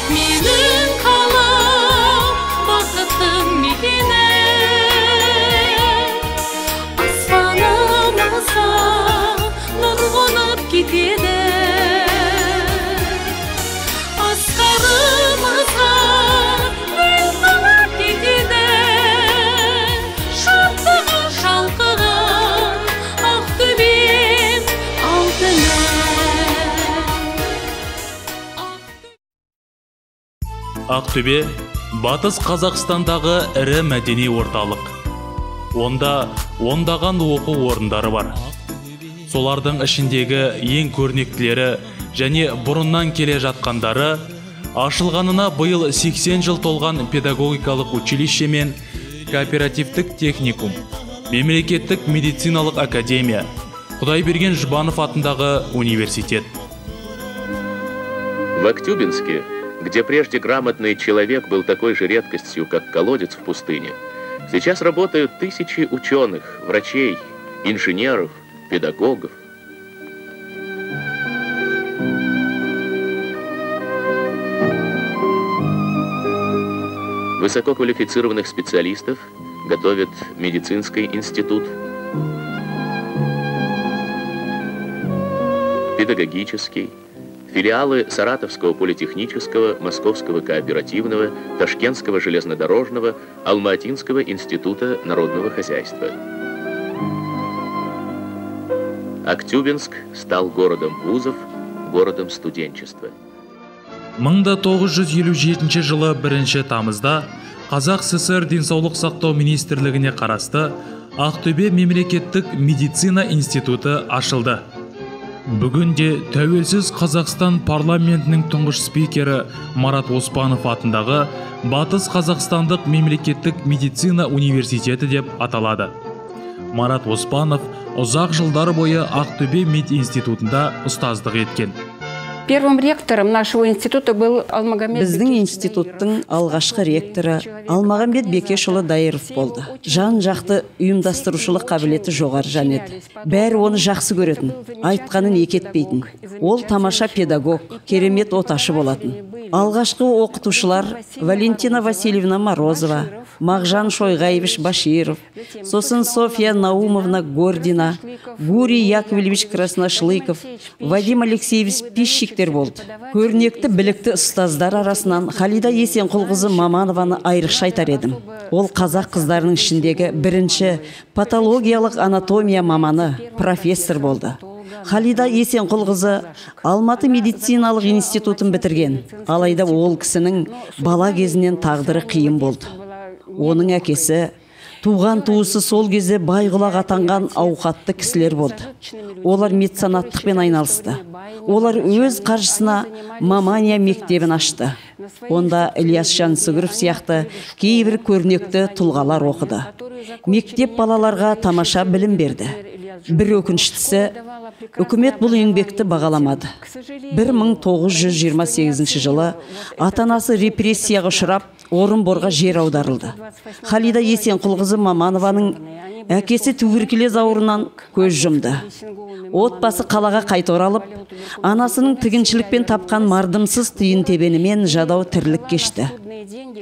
Менің қалам бақытым мекені, аспанымызға нұр қонып кетеді. Асқарымызға гүл қонып кетеді. Шаттығы шалқыған Ақтөбем алтыным. Ақтөбе батыс Қазақстандағы ірі мәдени орталық. Онда ондаған оқу орындары бар. Солардың ішіндегі ең көрнектілері және бұрыннан келе жатқандары ашылғанына биыл 80 жыл толған педагогикалық училище мен кооперативтік техникум, мемлекеттік медициналық академия, Құдайберген Жұбанов атындағы университет. В Актюбинске, где прежде грамотный человек был такой же редкостью, как колодец в пустыне, сейчас работают тысячи ученых, врачей, инженеров, педагогов. Высококвалифицированных специалистов готовит медицинский институт, педагогический, филиалы Саратовского политехнического, Московского кооперативного, Ташкентского железнодорожного, Алма-Атинского института народного хозяйства. Актюбинск стал городом вузов, городом студенчества. 1957 жылы 1 тамызда Қазақ ССР денсаулық сақтау министрлігіне қарасты Ақтөбе мемлекеттік медицина институты ашылды. Бүгінде тәуелсіз Қазақстан парламентінің тұңғыш спикері Марат Оспанов атындағы Батыс Қазақстандық мемлекеттік медицина университеті деп аталады. Марат Оспанов ұзақ жылдар бойы Ақтөбе мединститутында ұстаздық еткен. Первым ректором нашего института был Алмагамбет. Біздің институттың алғашқы ректоры Алмагамбет Бекешұлы Дайыров болды. Жан-жақты ұйымдастырушылық қабілеті жоғары жан еді. Бәрі оны жақсы көретін, айтқанын екетпейтін. Ол тамаша педагог, керемет оташы болатын. Алғашқы оқытушылар Валентина Васильевна Морозова, Мағжан Шойғаевич Баширов, сосын Софья Наумовна Гордина, Гурий Яковлевич Красношлыков, Вадим Алексеевич Пищиктер болды. Көрнекті білікті ұстаздар арасынан Халида Есенқұлқызы Маманованы айрықша айтар едім. Ол қазақ қыздарының ішіндегі бірінші патологиялық анатомия маманы, профессор болды. Халида Есенқұлқызы Алматы медициналық институтын бітірген. Алайда ол кісінің бала кезінен тағдыры қиын болды. Оның әкесі, туған туысы сол кезде Байғұлақ атанған ауқатты кісілер болды. Олар меценаттықпен айналысты. Олар өз қаржысына Мамания мектебін ашты. Онда Ильяс Жансүгіров сияқты кейбір көрнекті тұлғалар оқыды. Мектеп балаларға тамаша білім берді. Бір өкініштісі, үкімет бұл еңбекті бағаламады. 1928 жылы атанасы репрессияға ұшырап, Орынборға жер аударылды. Халида Есенқұлқызы Маманованың әкесі туберкулез ауруынан көз жұмды. Отбасы қалаға қайта оралып, анасының тігіншілікпен тапқан мардымсыз тиын тебенімен жадау тірлік кешті.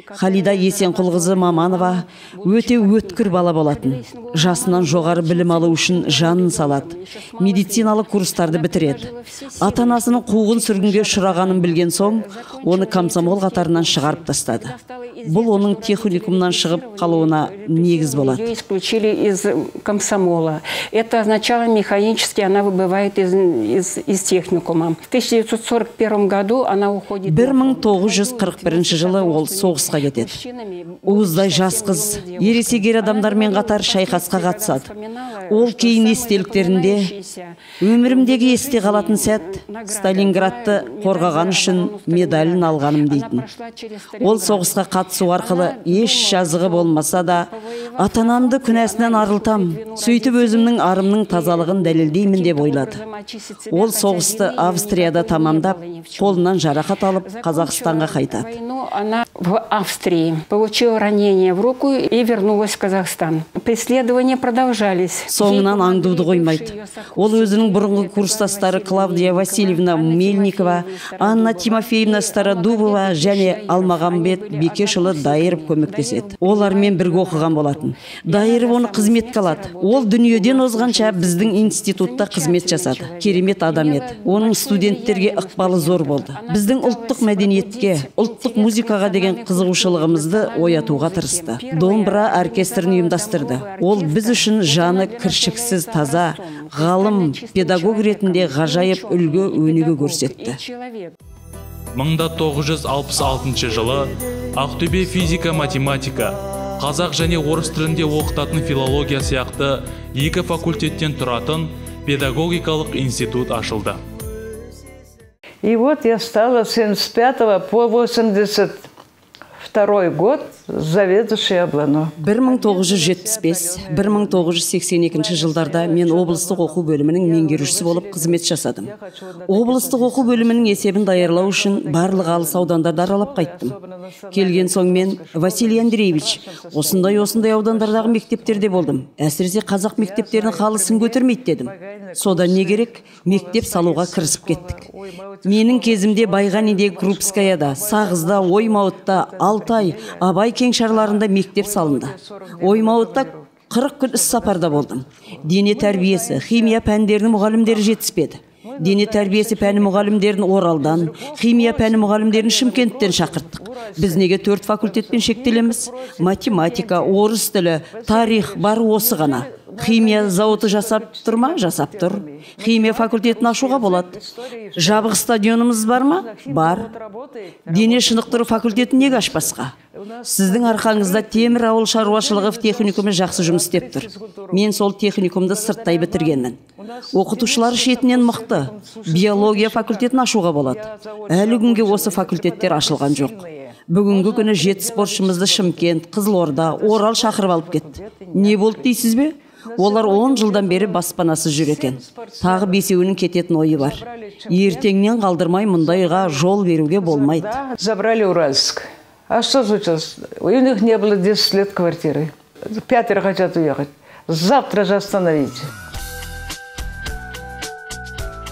Халида Есенқұлқызы Маманова өте өткір бала болатын. Жасынан жоғары білім алу үшін жанын салады. Медициналық курстарды бітіреді. Ата-анасының қуғын сүргінге ұшырағанын білген соң, оны комсомол қатарынан шығарып тастады. Бұл оның техникумнан шығып қалуына негіз болады. Ее исключили из комсомола. Это означало механически она выбывает из техникума. В 1941 году она уходит. 1941 жылы ол соғысқа кетеді. Уыздай жас қыз, ересек адамдармен қатар шайқасқа қатысады. Ол кейін естеліктерінде өмірімдегі есте қалатын сәт Сталинградты қорғаған үшін медалін алғаным дейтін. Ол соғысқа қатысу арқылы еш жазығы болмаса да, ата-анамды күнәсінен арылтам, сөйтіп өзімнің арымның тазалығын дәлелдеймін деп ойлады. Ол соғысты Австрияда тамамдап, қолынан жарақат алып, Қазақстанға қайтады. Но она в Австрии получила ранение в руку и вернулась в Казахстан. Преследования продолжались. Соңынан аңдуды қоймайды. Ол өзінің бұрынғы курстастары Клавдия Васильевна Мельникова, Анна Тимофеевна Стародубова және Алмағамбет Бекешұлы Дайыров көмектеседі. Олармен бірге оқыған болатын. Дайыров оны қызметке алады. Ол дүниеден озғанша біздің институтта қызмет жасады. Керемет адам еді. Оның студенттерге ықпалы зор болды. Біздің ұлттық мәдениетке, ұлттық музыкаға деген қызығушылығымызды оятуға тырысты. Домбыра оркестрін ұйымдастырды. Ол біз үшін жаны кіршіксіз таза, ғалым, педагог ретінде ғажайып үлгі өнеге көрсетті. 1966 жылы Ақтөбе физика-математика, қазақ және орыс тілінде оқытатын филология сияқты екі факультеттен тұратын педагогикалық институт ашылды. И вот я стала с 75 по 82 год заведующей облану. 1975-1982 жылдарда мен облыстық оқу бөлімінің меңгерушісі болып қызмет жасадым. Облыстық оқу бөлімінің есебін даярлау үшін барлық алыс аудандарды аралап қайттым. Келген соң мен, Василий Андреевич, осындай аудандардағы мектептерде болдым. Әсіресе қазақ мектептерінің қалысын көтермейді дедім. Содан не керек? Мектеп салуға кірісіп кеттік. Менің кезімде Байғанидегі Крупскаяда, Сағызда, Оймауытта, Алтай, Абай кеңшарларында мектеп салынды. Оймауытта 40 күн іс сапарда болдым. Дене тәрбиесі, химия пәндерінің мұғалімдері жетіспеді. Дене тәрбиесі пәні мұғалімдерін Оралдан, химия пәні мұғалімдерін Шымкенттен шақырттық. Біз неге 4 факультетпен шектелеміз? Математика, орыс тілі, тарих бар осы ғана. Химия зауыты жасап тұр ма? Жасап тұр. Химия факультетін ашуға болады. Жабық стадионымыз бар ма? Бар. Дене шынықтыру факультетін неге ашпасқа? Сіздің арқаңызда темір ауыл шаруашылығы техникумы жақсы жұмыс істеп тұр. Мен сол техникумды сырттай бітіргенмін. Оқытушылар шетінен мықты. Биология факультетін ашуға болады. Әлі күнге осы факультеттер ашылған жоқ. Бүгінгі күні 7 спортшымызды Шымкент, Қызылорда, Орал шақырып алып кетті. Не болды дейсіз бе? Олар 10 жылдан бері баспанасы жүр екен. Тағы 5-еуінің кететін ойы бар. Ертеңнен қалдырмай мұндайға жол беруге болмайды. Забрали Уральск. А что случилось? У них не было 10 лет квартиры. 5 хотят уехать. Завтра же остановите.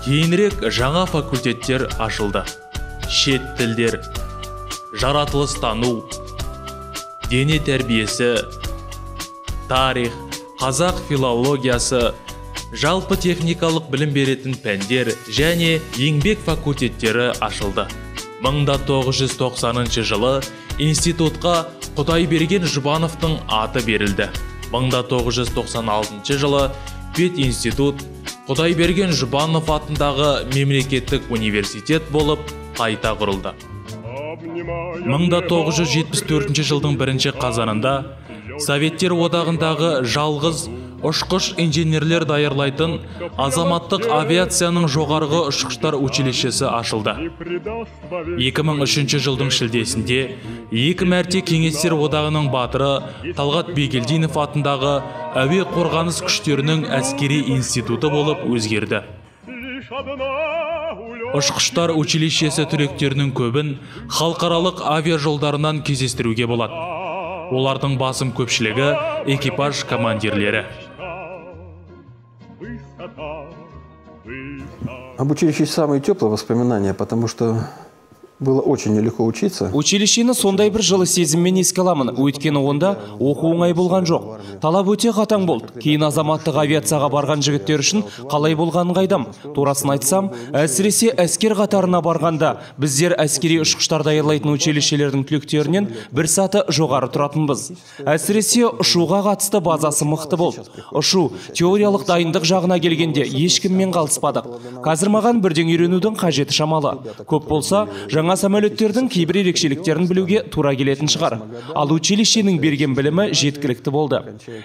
Кейінірек жаңа факультеттер ашылды. Шет тілдер, жаратылыстану, дене тәрбиесі, тарих, қазақ филологиясы, жалпы техникалық білім беретін пәндер және еңбек факультеттері ашылды. 1990 жылы институтқа Құдайберген Жұбановтың аты берілді. 1996 жылы пединститут Құдайберген Жұбанов атындағы мемлекеттік университет болып қайта құрылды. 1974 жылдың 1 қазанында Советтер одағындағы жалғыз ұшқыш инженерлер даярлайтын азаматтық авиацияның жоғарғы ұшқыштар училищесі ашылды. 2003 жылдың шілдесінде 2 мәрте Кеңестер одағының батыры Талғат Бегелдинов атындағы әуе қорғаныс күштерінің әскери институты болып өзгерді. Ұшқыштар училищесі түлектерінің көбін халықаралық авиажолдарынан кездестіруге болады. Олардың басым көпшілігі экипаж командирлері. Об училище самые теплые воспоминания, потому что было очень нелегко учиться. Училищені сондай бір жылы сезіммен еске аламын. Өйткені онда оқу оңай болған жоқ. Талап өте қатаң болды. Кейін азаматтық авиацияға барған жігіттер үшін қалай болғанын қайдам. Турасын айтсам, әсіресе әскер қатарына барғанда біздер әскери ұшқыштар даярлайтын училищелердің түлектерінен бір саты жоғары тұратынбыз. Әсіресе ұшуға қатысты базасы мықты болды. Ұшу теориялық дайындық жағына келгенде ешкіммен қалыспадық. Қазір маған бірден үйренудің қажеті шамалы. Көп болса, жаңа самолеттердің кейбір ерекшеліктерін білуге тура келетін шығар. Ал училищенің берген білімі жеткілікті болды.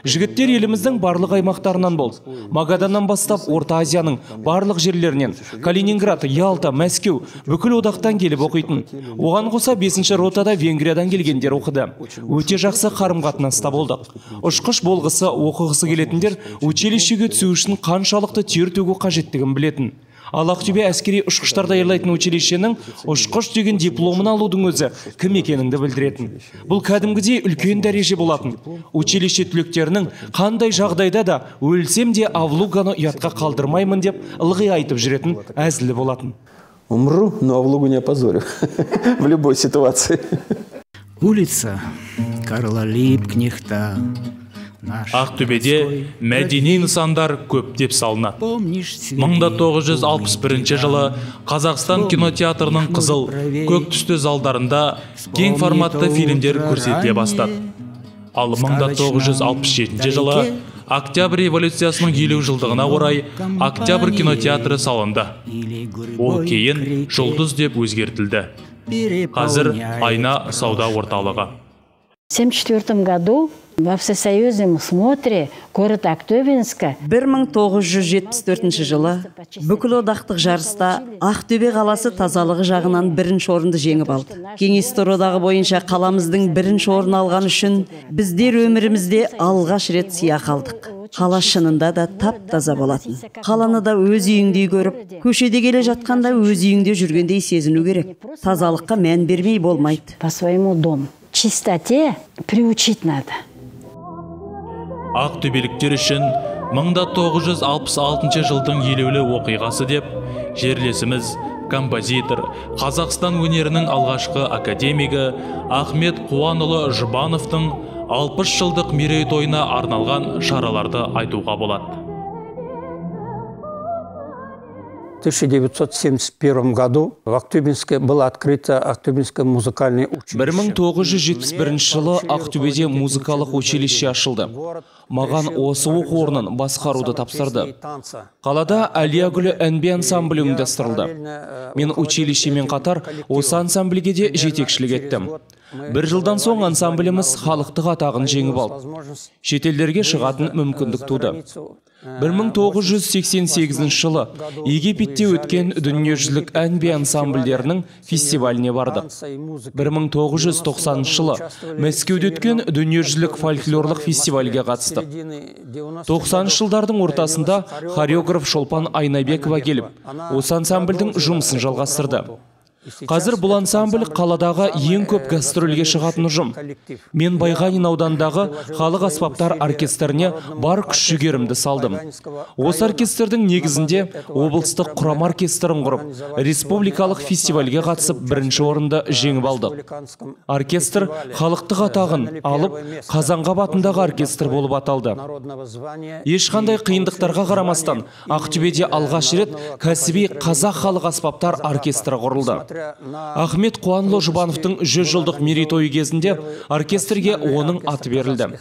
Жігіттер еліміздің барлық аймақтарынан болды. Магаданнан бастап Орта Азияның барлық жерлерінен, Калининград, Ялта, Мәскеу бүкіл одақтан келіп оқитын. Оған қоса 5-ші ротада Венгриядан келгендер оқыды. Өте жақсы қарым-қатынаста болдық. Ұшқыш болғысы, оқығысы келетіндер училищеге түсу үшін қаншалықты тер төгу қажеттігін білетін. Ал Ақтөбе әскери ұшқыштар даярлайтын училищенің ұшқыш деген дипломын алудың өзі кім екеніңді білдіретін. Бұл кәдімгідей үлкен дәреже болатын. Училище түлектерінің қандай жағдайда да өлсем де Авлуганы ұятқа қалдырмаймын деп ылғи айтып жүретін әзілі болатын. Умру, но Авлугу не опозорю в любой ситуации. Улица Карла Липкнехта. Ақтөбеде мәдени нысандар көптеп салынады. 1961 жылы Қазақстан кинотеатрының қызыл, көк түсті залдарында кең форматты фильмдер көрсетіле бастады. Ал 1967 жылы Октябрь революциясының 50 жылдығына орай Октябрь кинотеатры салынды. Ол кейін Жұлдыз деп өзгертілді. Қазір Айна сауда орталығы. В 1974 году во всесоюзном смотре город Актөбинска 1974 жылы бүкіл одақтық жарыста Ақтөбе қаласы тазалығы жағынан бірінші орынды жеңіп алды. Кеңестік одағы бойынша қаламыздың бірінші орын алған үшін біздер өмірімізде алғаш рет сыйақы алдық. Қала шынында да тап-таза болатын. Қаланы да өз үйіңдей көріп, көшеде келе жатқанда өз үйіңде жүргендей сезіну керек. Тазалыққа мән бермей болмайды. По своему дому. Чистоте приучить надо. Ақтөбеліктер үшін 1966 жылдың елеулі оқиғасы деп жерлесіміз композитор, Қазақстан өнерінің алғашқы академигі Ахмет Қуанұлы Жұбановтың 60 жылдық мерейтойына арналған шараларды айтуға болады. В 1971 году в Актюбинске было открыто Актюбинское музыкальное училище. 1971 жылы Ақтөбеде музыкалық училище ашылды. Маған осы оқу орнын басқаруды тапсырды. Қалада Әлия-Гүлі әнби ансамблі ұйымдастырылды. Мен училищемен қатар осы ансамбльге де жетекшілік еттім. Бір жылдан соң ансамбліміз халықтық атағын жеңіп алды. Шетелдерге шығатын мүмкіндік туды. 1988 жылы Египетте өткен дүниежүзілік әнби ансамбльдерінің фестиваліне бардық. 1990 жылы Мәскеуде өткен дүниежүзілік фольклорлық фестивальге қатыстық. 90 жылдардың ортасында хореограф Шолпан Айнабекова келіп, осы ансамбльдің жұмысын жалғастырды. Қазір бұл ансамбль қаладағы ең көп гастрольге шығатын ұжым. Мен Байғанин аудандағы халық аспаптар оркестріне бар күш-жігерімді салдым. Осы оркестрдің негізінде облыстық құрама оркестрін құрып, республикалық фестивальге қатысып бірінші орынды жеңіп алдық. Оркестр халықтық атағын алып, Қазанғап атындағы оркестр болып аталды. Ешқандай қиындықтарға қарамастан, Ақтөбеде алғаш рет кәсіби қазақ халық аспаптар оркестрі құрылды. Ахмет Қуанұлы Жұбановтың 100 жылдық мерейтойы кезінде оркестрге оның аты берілді.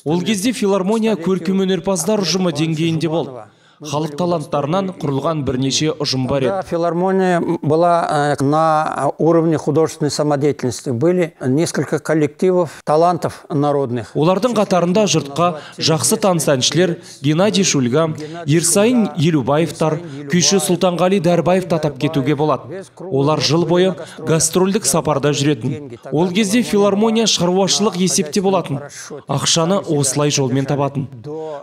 Ол кезде филармония көркемөнерпаздар ұжымы деңгейінде болды. Халық таланттарынан құрылған бірнеше ұжым бар еді. Филармония была на уровне художественной самодеятельности. Были несколько коллективов талантов народных. Олардың қатарында жұртқа жақсы таныс әншілер Геннадий Шульга, Ерсайын Елубаевтар, күйші Сұлтанғали Дәрбаев атап кетуге болады. Олар жыл бойы гастрольдік сапарда жүретін. Ол кезде филармония шаруашылық есепте болатын. Ақшаны осылай жолмен табатын.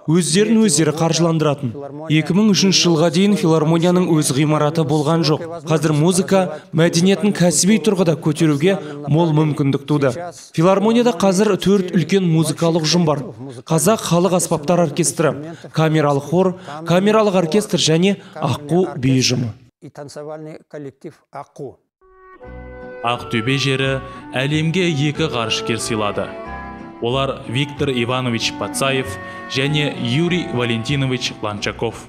Өздерін өздері қаржыландыратын. 2003 жылға дейін филармонияның өз ғимараты болған жоқ. Қазір музыка мәдениетін кәсіби тұрғыда көтеруге мол мүмкіндік туды. Филармонияда қазір 4 үлкен музыкалық ұжым бар. Қазақ халық аспаптар оркестрі, камералық хор, камералық оркестр және Аққу би ұжымы. Ақтөбе жері әлемге 2 ғарышкер сыйлады. Олар Виктор Иванович Пацаев және Юрий Валентинович Ланчаков.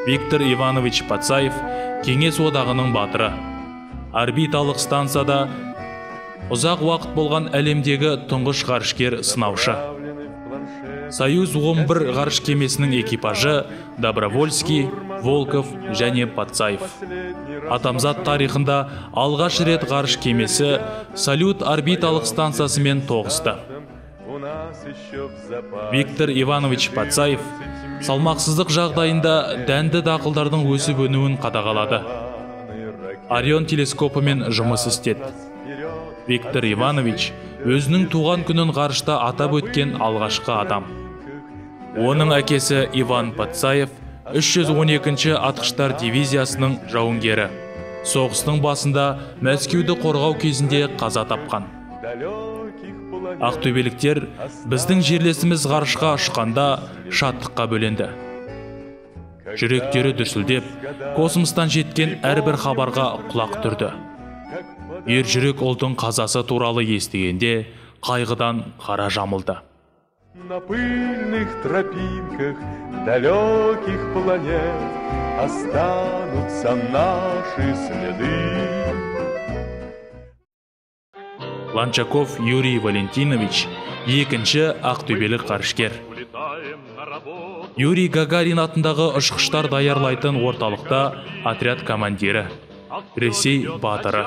Виктор Иванович Пацаев Кеңес одағының батыры. Орбиталық станцияда ұзақ уақыт болған әлемдегі тұңғыш ғарышкер сынаушы. Союз 11 ғарыш кемесінің экипажы Добровольский, Волков және Пацаев. Атамзат тарихында алғаш рет ғарыш кемесі Салют орбиталық станциясымен тоғысты. Виктор Иванович Пацаев салмақсыздық жағдайында дәнді дақылдардың өсіп өнуін қадағалады. Орион телескопымен жұмыс істеді. Виктор Иванович өзінің туған күнін ғарышта атап өткен алғашқы адам. Оның әкесі Иван Пацаев 312 атқыштар дивизиясының жауынгері. Соғыстың басында Мәскеуді қорғау кезінде қаза тапқан. Ақтөбеліктер біздің жерлесіміз ғарышқа ұшқанда шаттыққа бөленді. Жүректері дүрсілдеп, космостан жеткен әрбір хабарға құлақ түрді. Ер жүрек ұлтың қазасы туралы естігенде қайғыдан қара жамылды. На пыльных тропинках далеких планет останутся наши следы. Ланчаков Юрий Валентинович екінші ақтөбелік ғарышкер. Юрий Гагарин атындағы ұшқыштар даярлайтын орталықта отряд командирі, Ресей батыры.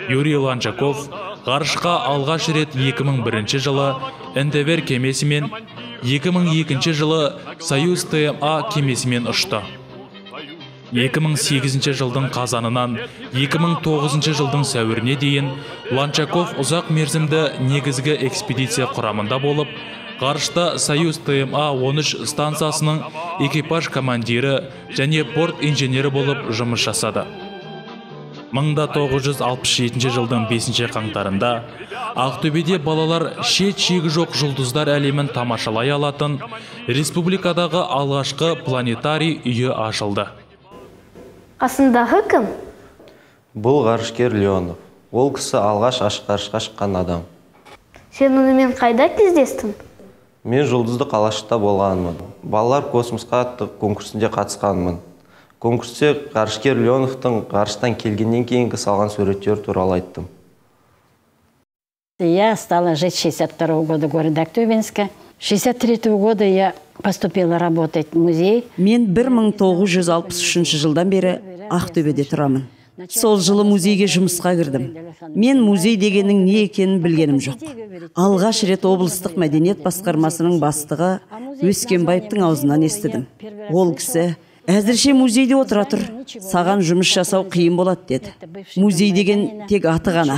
Юрий Ланчаков ғарышқа алғаш рет 2001 жылы Эндевер кемесімен, 2002 жылы Союз ТМА кемесімен ұшты. 2008 жылдың қазанынан 2009 жылдың сәуіріне дейін Ланчаков ұзақ мерзімді негізгі экспедиция құрамында болып, ғарышта Союз ТМА 13 станциясының экипаж командирі және порт инженері болып жұмыс жасады. 1967 жылдың 5 қаңтарында Ақтөбеде балалар шет-шегі жоқ жұлдыздар әлемін тамашалай алатын республикадағы алғашқы планетарий үйі ашылды. Қасындағы кім? Бұл ғарышкер Леонов. Ол кісі алғаш ашық ғарышқа шыққан адам. Сен онымен қайда кездестің? Мен жұлдызды қалашықта болғанмын. Балалар космосқа атты конкурсінде қатысқанмын. Конкурсте ғарышкер Леоновтың ғарыштан келгеннен кейінгі салған суреттер туралы айттым. Я стала жить с 62 года в городе Актюбинска. С 63 года я поступила работать в музей. Мен 1963 жылдан бері Ақтөбеде тұрамын. Сол жылы музейге жұмысқа кірдім. Мен музей дегеннің не екенін білгенім жоқ. Алғаш рет облыстық мәдениет басқармасының бастығы Өскенбаевтың аузынан естідім. Ол кісі: «Әзірше музейде отыра тұр, саған жұмыс жасау қиын болады» деді. Музей деген тек аты ғана.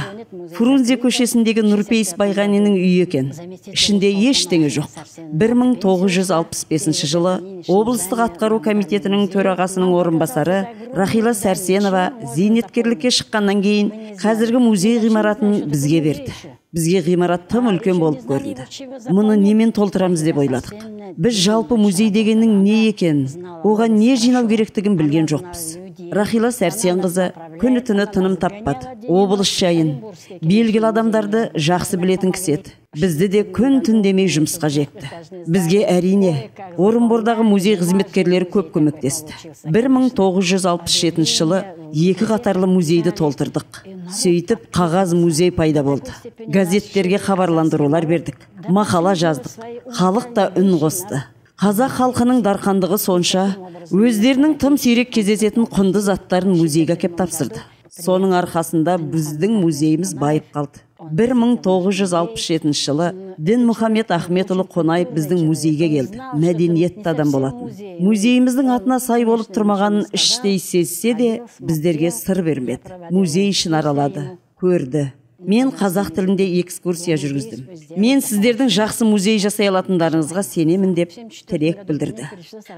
Фрунзе көшесіндегі Нұрпейіс Байғаниннің үйі екен. Ішінде ештеңе жоқ. 1965 жылы облыстық атқару комитетінің төрағасының орынбасары Рахила Сәрсенова зейнеткерлікке шыққаннан кейін қазіргі музей ғимаратын бізге берді. Бізге ғимарат тым үлкен болып көрінді. Мұны немен толтырамыз деп ойладық. Біз жалпы музей дегеннің не екен, оған не жинау керектігін білген жоқпыз. Рахила Сәрсенқызы күні түні тыным таппады. Облыс жайын, белгілі адамдарды жақсы білетін кісі еді. Бізді де күн түн демей жұмысқа жекті. Бізге әрине Орынбордағы музей қызметкерлері көп көмектесті. 1967 жылы 2 қатарлы музейді толтырдық. Сөйтіп қағаз музей пайда болды. Газеттерге хабарландырулар бердік. Мақала жаздық. Халық та үн қосты. Қазақ халқының дарқандығы сонша, өздерінің тым сирек кездесетін құнды заттарын музейге әкеп тапсырды. Соның арқасында біздің музейіміз байып қалды. 1967 жылы Дінмұхамед Ахметұлы Қонаев біздің музейге келді. Мәдениетті адам болатын. Музейіміздің атына сай болып тұрмағанын іштей сезсе де, біздерге сыр бермеді. Музей ішін аралады, көрді. Мен қазақ тілінде экскурсия жүргіздім. Мен сіздердің жақсы музей жасай алатындарыңызға сенемін деп тілек білдірді.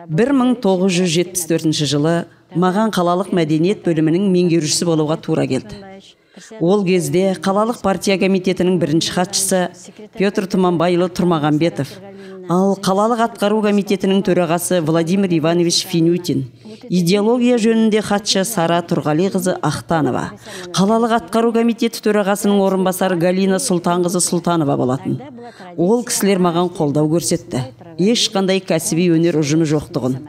1974 жылы маған қалалық мәдениет бөлімінің меңгерушісі болуға тура келді. Ол кезде қалалық партия комитетінің бірінші хатшысы Петр Тұманбайұлы Тұрмағанбетов, ал қалалық атқару комитетінің төрағасы Владимир Иванович Финютин, идеология жөнінде хатшы Сара Тұрғалиқызы Ақтанова, қалалық атқару комитеті төрағасының орынбасары Галина Сұлтанқызы Сұлтанова болатын. Ол кісілер маған қолдау көрсетті. Ешқандай кәсіби өнер ұжымы жоқтығын.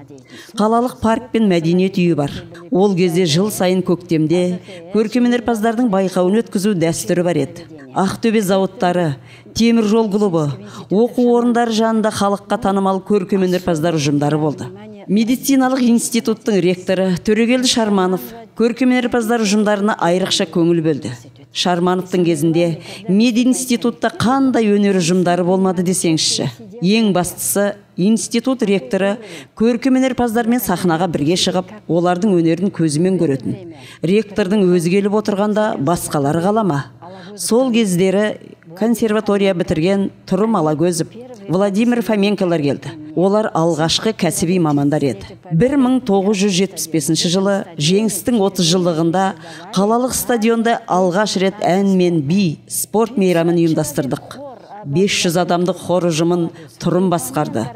Қалалық парк пен мәдениет үйі бар. Ол кезде жыл сайын көктемде көркемөнерпаздардың байқауын өткізу дәстүрі бар еді. Ақтөбе зауыттары, темір жол клубы, оқу орындары жанында халыққа танымал көркемөнерпаздар ұжымдары болды. Медициналық институттың ректоры Төрегелді Шарманов көркемөнерпаздар ұжымдарына айрықша көңіл бөлді. Шармановтың кезінде мединститутта қандай өнер ұжымдары болмады десеңізші. Ең бастысы, институт ректоры көркемөнерпаздармен сахнаға бірге шығып, олардың өнерін көзімен көретін. Ректордың өзі келіп отырғанда басқалары қалама. Сол кездері консерватория бітірген Тұрым Алагөзов, Владимир Фоменкалар келді. Олар алғашқы кәсіби мамандар еді. 1975 жылы жеңістің 30 жылдығында қалалық стадионда алғаш рет ән мен би спорт мейрамын ұйымдастырдық. 500 адамдық хор ұжымын Тұрым басқарды.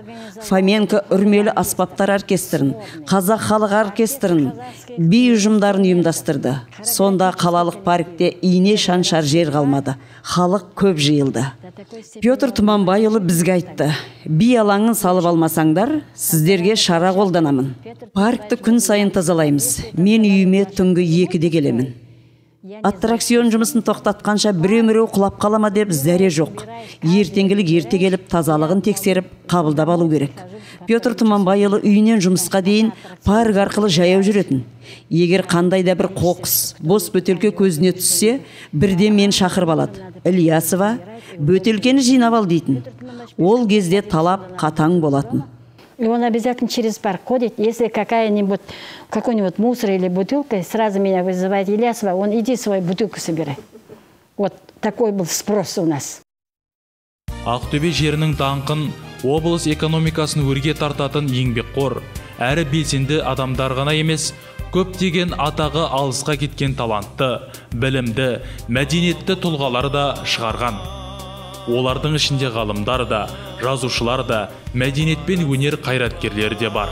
Фоменко үрмелі аспаптар оркестрін, қазақ халық оркестрін, би ұжымдарын ұйымдастырды. Сонда қалалық паркте ине шаншар жер қалмады. Халық көп жиылды. Петр Тұманбайұлы бізге айтты: би алаңын салып алмасаңдар, сіздерге шара қолданамын. Паркты күн сайын тазалаймыз. Мен үйіме түнгі 2-де келемін. Аттракцион жұмысын тоқтатқанша біреу құлап қалама деп зәре жоқ. Ертеңгілік ерте келіп тазалығын тексеріп, қабылдап алу керек. Петр Тұманбайұлы үйінен жұмысқа дейін парк арқылы жаяу жүретін. Егер қандай да бір қоқыс, бос бөтелке көзіне түссе, бірден мен шақырып алады. Ильясова, бөтелкені жинап ал дейтін. Ол кезде талап қатаң болатын. И он обязательно через парк ходит. Если какой-нибудь мусор или бутылка, сразу меня вызывает: Ильясова, он иди свою бутылку собирай. Вот такой был спрос у нас. Ақтөбе жерінің даңқын облыс экономикасын өрге тартатын еңбекқор, әрі белсенді адамдар ғана емес, көптеген атағы алысқа кеткен талантты, білімді, мәдениетті тұлғалар да шығарған. Олардың ішінде ғалымдар да, жазушылар да, мәдениет пен өнер қайраткерлері де бар.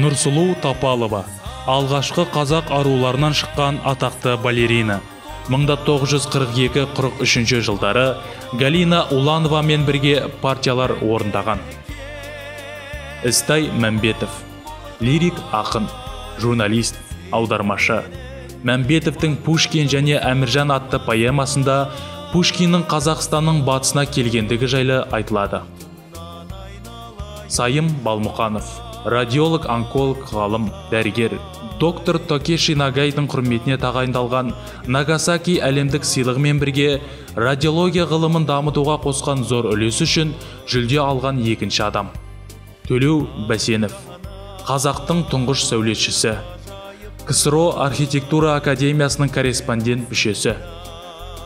Нұрсұлу Тапалова, алғашқы қазақ аруларынан шыққан атақты балерина. 1942-43 жылдары Галина Улановамен бірге партиялар орындаған. Істай Мәмбетов, лирик ақын, журналист, аудармашы. Мәмбетовтің Пушкин және Әміржан атты поэмасында Пушкиннің Қазақстанның батысына келгендігі жайлы айтылады. Сайым Балмұқанов, радиолог, онколог, ғалым, дәрігер, доктор Токеши Нагайдың құрметіне тағайындалған Нагасаки әлемдік сыйлығымен бірге радиология ғылымын дамытуға қосқан зор үлесі үшін жүлде алған екінші адам. Төлеу Бәсенов, қазақтың тұңғыш сәулетшісі, КСРО архитектура академиясының корреспондент мүшесі.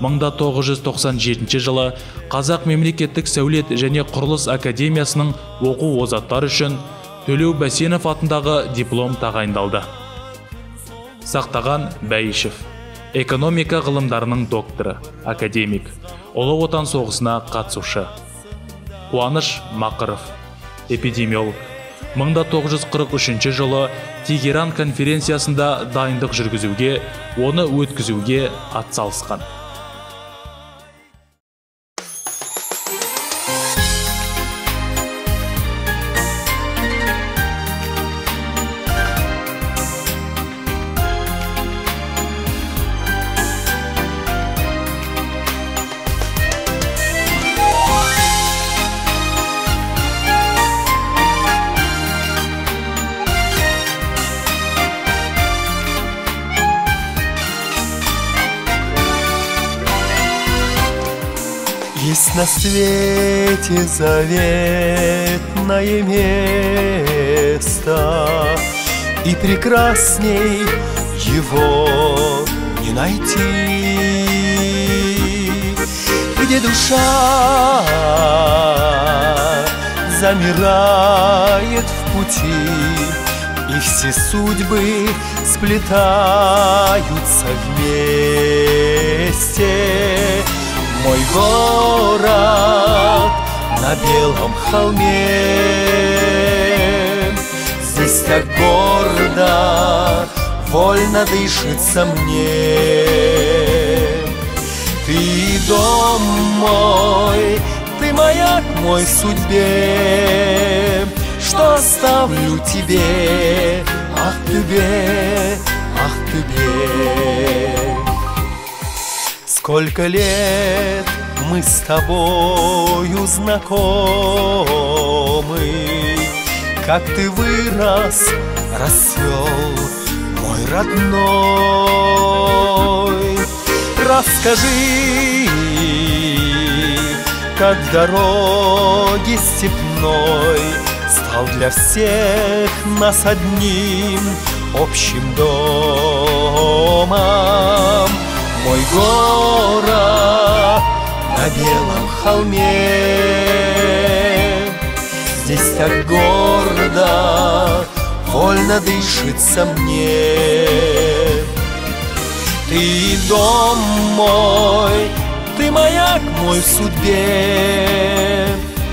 1997 жылы Қазақ мемлекеттік сәулет және құрылыс академиясының оқу озаттары үшін Төлеу Бәсенов атындағы диплом тағайындалды. Сақтаған Бәйішев, экономика ғылымдарының докторы, академик, Ұлы Отан соғысына қатысушы. Қуаныш Мақыров, эпидемиолог. 1943 жылы Тегеран конференциясында дайындық жүргізуге, оны өткізуге атсалысқан. Есть на свете заветное место, и прекрасней его не найти, где душа замирает в пути, и все судьбы сплетаются вместе. Мой город на белом холме, здесь так гордо, вольно дышится мне. Ты дом мой, ты маяк мой судьбе, что оставлю тебе, ах тебе, ах тебе. Сколько лет мы с тобою знакомы, как ты вырос, расцвел, мой родной. Расскажи, как в дороге степной стал для всех нас одним общим домом. Мой город на белом холме, здесь так гордо, вольно дышится мне. Ты дом мой, ты маяк мой в судьбе,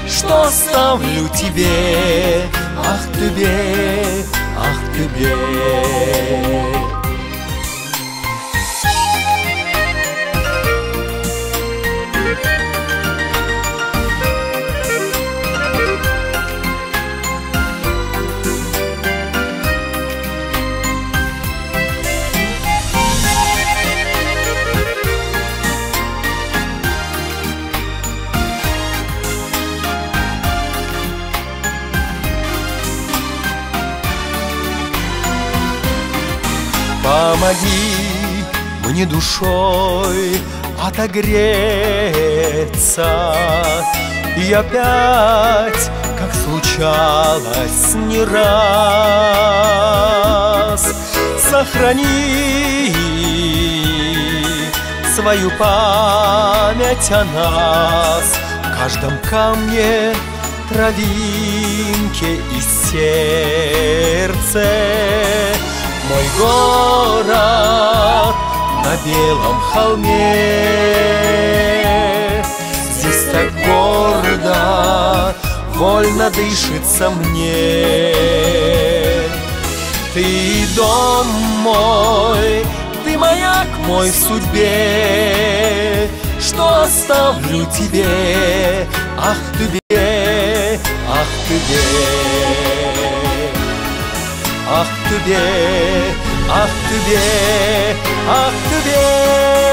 что оставлю тебе, ах тебе, ах тебе. Помоги мне душой отогреться, и опять, как случалось не раз, сохрани свою память о нас в каждом камне, травинке и сердце. Мой город на белом холме, здесь так гордо, вольно дышится мне. Ты дом мой, ты маяк мой в судьбе, что оставлю тебе, ах тебе, ах тебе. Ах тебе, ах тебе, ах тебе.